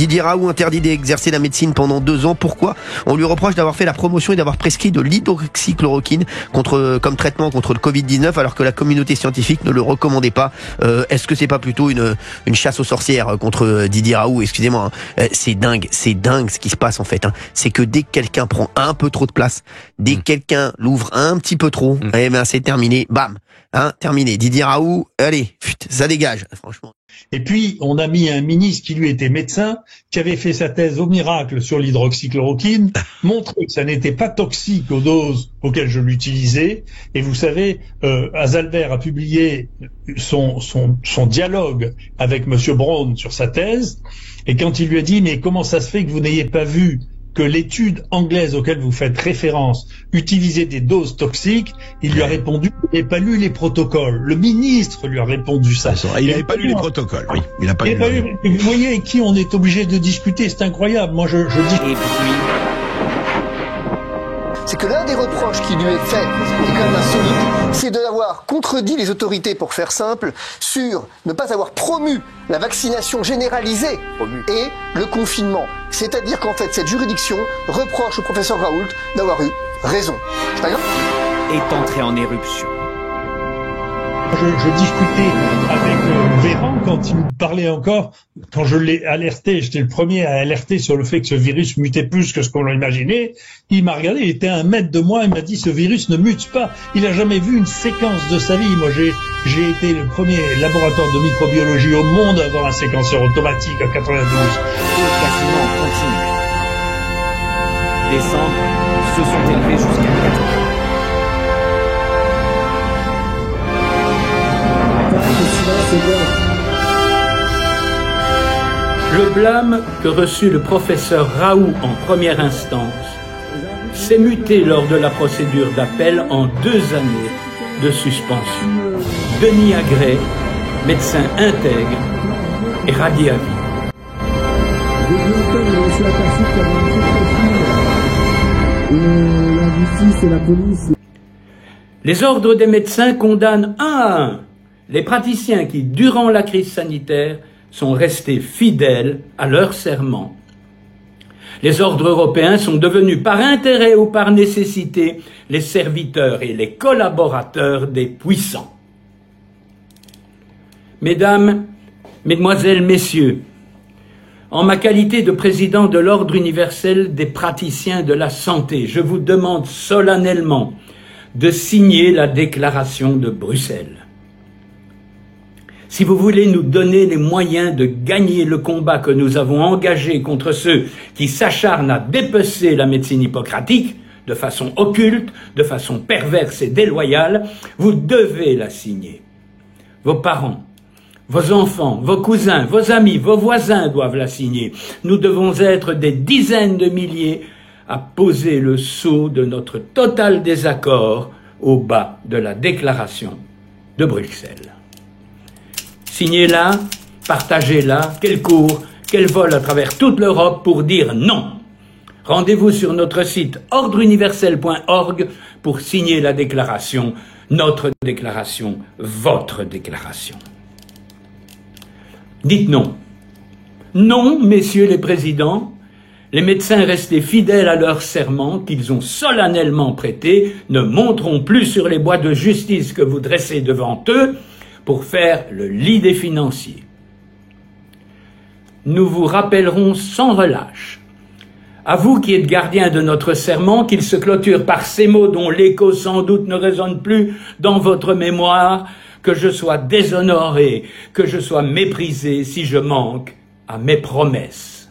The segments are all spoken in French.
Didier Raoult interdit d'exercer la médecine pendant 2 ans. Pourquoi? On lui reproche d'avoir fait la promotion et d'avoir prescrit de l'hydroxychloroquine comme traitement contre le Covid-19 alors que la communauté scientifique ne le recommandait pas. Est-ce que c'est pas plutôt une chasse aux sorcières contre Didier Raoult? Excusez-moi, hein. C'est dingue ce qui se passe en fait. Hein. C'est que dès que quelqu'un prend un peu trop de place, dès que quelqu'un l'ouvre un petit peu trop, eh ben c'est terminé, bam, hein, terminé. Didier Raoult, allez, ça dégage, franchement. Et puis, on a mis un ministre qui lui était médecin, qui avait fait sa thèse au miracle sur l'hydroxychloroquine, montré que ça n'était pas toxique aux doses auxquelles je l'utilisais. Et vous savez, Azalbert a publié son dialogue avec Monsieur Braun sur sa thèse. Et quand il lui a dit, mais comment ça se fait que vous n'ayez pas vu que l'étude anglaise auquel vous faites référence utilisait des doses toxiques, il lui a répondu qu'il n'avait pas lu les protocoles. Le ministre lui a répondu ça. Il n'avait pas lu les protocoles, oui. Il n'a pas lu. Vous voyez avec qui on est obligé de discuter, c'est incroyable. Moi, je dis... C'est que l'un des reproches qui lui est fait, qui est quand même insolite, c'est d'avoir contredit les autorités, pour faire simple, sur ne pas avoir promu la vaccination généralisée et le confinement. C'est-à-dire qu'en fait, cette juridiction reproche au professeur Raoult d'avoir eu raison. C'est pas grave. Est entré en éruption. Je discutais avec Véran quand il me parlait encore, quand je l'ai alerté, j'étais le premier à alerter sur le fait que ce virus mutait plus que ce qu'on l'imaginait. Il m'a regardé, il était à 1 mètre de moi, il m'a dit ce virus ne mute pas. Il a jamais vu une séquence de sa vie. Moi, j'ai été le premier laboratoire de microbiologie au monde à avoir un séquenceur automatique en 92. Et quasiment continu. Décembre se sont élevés jusqu'à 4. Le blâme que reçut le professeur Raoult en première instance s'est muté lors de la procédure d'appel en 2 années de suspension. Denis Agré, médecin intègre, est radié à vie. Les ordres des médecins condamnent 1 à 1 les praticiens qui, durant la crise sanitaire, sont restés fidèles à leur serment. Les ordres européens sont devenus, par intérêt ou par nécessité, les serviteurs et les collaborateurs des puissants. Mesdames, Mesdemoiselles, Messieurs, en ma qualité de président de l'Ordre universel des praticiens de la santé, je vous demande solennellement de signer la déclaration de Bruxelles. Si vous voulez nous donner les moyens de gagner le combat que nous avons engagé contre ceux qui s'acharnent à dépecer la médecine hippocratique, de façon occulte, de façon perverse et déloyale, vous devez la signer. Vos parents, vos enfants, vos cousins, vos amis, vos voisins doivent la signer. Nous devons être des dizaines de milliers à poser le sceau de notre total désaccord au bas de la déclaration de Bruxelles. Signez-la, partagez-la, qu'elle court, qu'elle vole à travers toute l'Europe pour dire non. Rendez-vous sur notre site ordreuniversel.org pour signer la déclaration, notre déclaration, votre déclaration. Dites non. Non, messieurs les présidents, les médecins restés fidèles à leur serment qu'ils ont solennellement prêté ne monteront plus sur les bois de justice que vous dressez devant eux pour faire le lit des financiers. Nous vous rappellerons sans relâche, à vous qui êtes gardiens de notre serment, qu'il se clôture par ces mots dont l'écho sans doute ne résonne plus dans votre mémoire, que je sois déshonoré, que je sois méprisé si je manque à mes promesses.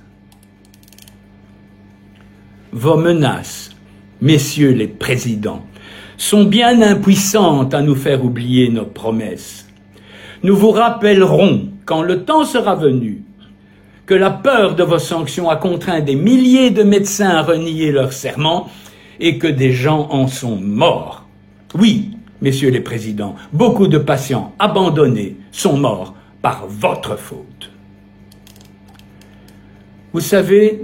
Vos menaces, messieurs les présidents, sont bien impuissantes à nous faire oublier nos promesses. Nous vous rappellerons, quand le temps sera venu, que la peur de vos sanctions a contraint des milliers de médecins à renier leur serment et que des gens en sont morts. Oui, messieurs les présidents, beaucoup de patients abandonnés sont morts par votre faute. Vous savez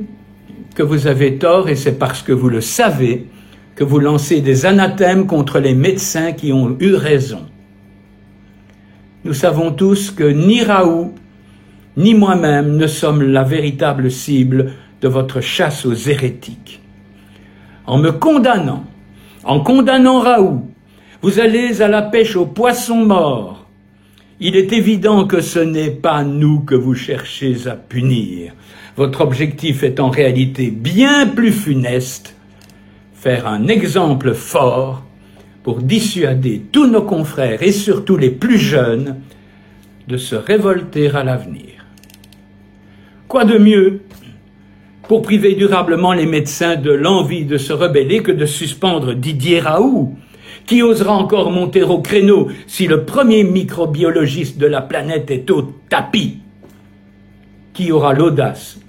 que vous avez tort et c'est parce que vous le savez que vous lancez des anathèmes contre les médecins qui ont eu raison. Nous savons tous que ni Raoult, ni moi-même ne sommes la véritable cible de votre chasse aux hérétiques. En me condamnant, en condamnant Raoult, vous allez à la pêche aux poissons morts. Il est évident que ce n'est pas nous que vous cherchez à punir. Votre objectif est en réalité bien plus funeste, faire un exemple fort pour dissuader tous nos confrères et surtout les plus jeunes de se révolter à l'avenir. Quoi de mieux pour priver durablement les médecins de l'envie de se rebeller que de suspendre Didier Raoult, qui osera encore monter au créneau si le premier microbiologiste de la planète est au tapis? Qui aura l'audace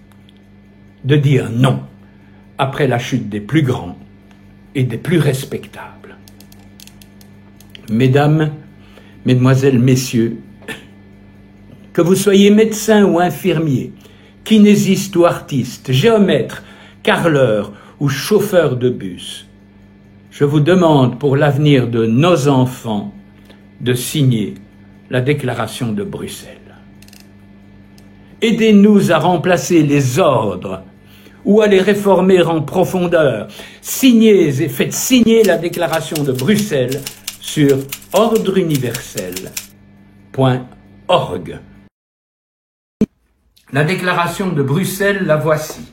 de dire non après la chute des plus grands et des plus respectables? Mesdames, mesdemoiselles, messieurs, que vous soyez médecin ou infirmier, kinésiste ou artiste, géomètre, carreleur ou chauffeur de bus, je vous demande pour l'avenir de nos enfants de signer la Déclaration de Bruxelles. Aidez-nous à remplacer les ordres ou à les réformer en profondeur. Signez et faites signer la Déclaration de Bruxelles sur ordreuniversel.org. La Déclaration de Bruxelles, la voici.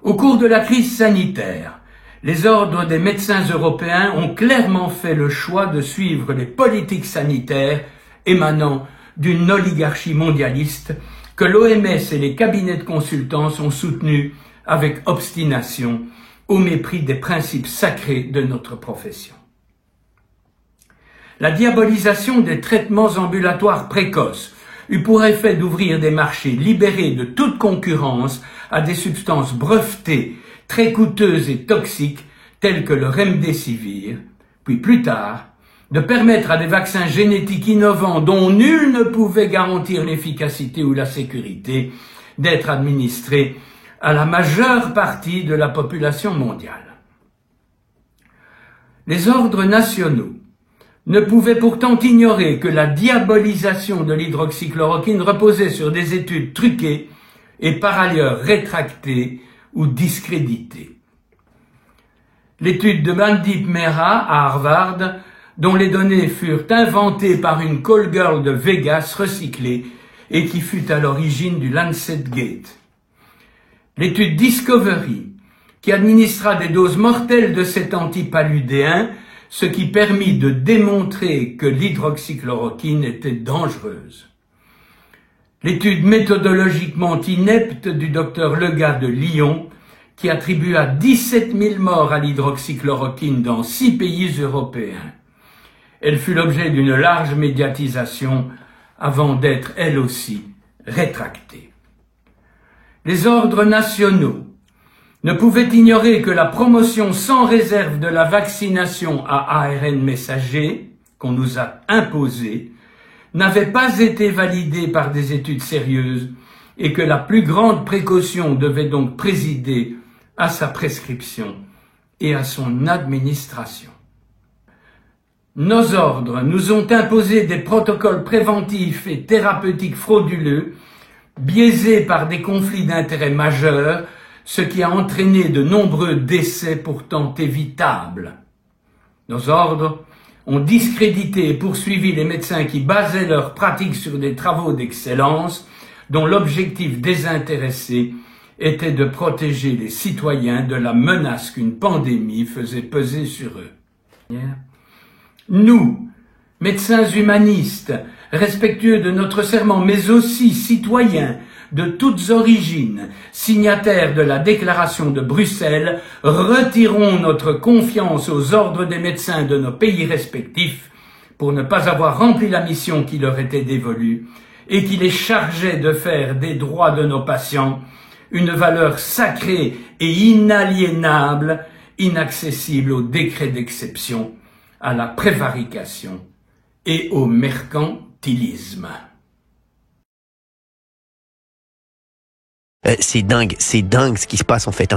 Au cours de la crise sanitaire, les ordres des médecins européens ont clairement fait le choix de suivre les politiques sanitaires émanant d'une oligarchie mondialiste que l'OMS et les cabinets de consultance ont soutenus avec obstination au mépris des principes sacrés de notre profession. La diabolisation des traitements ambulatoires précoces eut pour effet d'ouvrir des marchés libérés de toute concurrence à des substances brevetées, très coûteuses et toxiques, telles que le remdesivir, puis plus tard, de permettre à des vaccins génétiques innovants dont nul ne pouvait garantir l'efficacité ou la sécurité d'être administrés à la majeure partie de la population mondiale. Les ordres nationaux ne pouvaient pourtant ignorer que la diabolisation de l'hydroxychloroquine reposait sur des études truquées et par ailleurs rétractées ou discréditées. L'étude de Mandip Mehra à Harvard, dont les données furent inventées par une call girl de Vegas recyclée et qui fut à l'origine du Lancet Gate. L'étude Discovery, qui administra des doses mortelles de cet antipaludéen, ce qui permit de démontrer que l'hydroxychloroquine était dangereuse. L'étude méthodologiquement inepte du docteur Lega de Lyon, qui attribua 17 000 morts à l'hydroxychloroquine dans 6 pays européens. Elle fut l'objet d'une large médiatisation avant d'être, elle aussi, rétractée. Les ordres nationaux ne pouvaient ignorer que la promotion sans réserve de la vaccination à ARN messager, qu'on nous a imposée, n'avait pas été validée par des études sérieuses et que la plus grande précaution devait donc présider à sa prescription et à son administration. Nos ordres nous ont imposé des protocoles préventifs et thérapeutiques frauduleux, biaisés par des conflits d'intérêts majeurs, ce qui a entraîné de nombreux décès pourtant évitables. Nos ordres ont discrédité et poursuivi les médecins qui basaient leurs pratiques sur des travaux d'excellence, dont l'objectif désintéressé était de protéger les citoyens de la menace qu'une pandémie faisait peser sur eux. Nous, médecins humanistes, respectueux de notre serment, mais aussi citoyens de toutes origines, signataires de la Déclaration de Bruxelles, retirons notre confiance aux ordres des médecins de nos pays respectifs pour ne pas avoir rempli la mission qui leur était dévolue et qui les chargeait de faire des droits de nos patients une valeur sacrée et inaliénable, inaccessible aux décrets d'exception, à la prévarication et au mercantilisme. C'est dingue ce qui se passe en fait.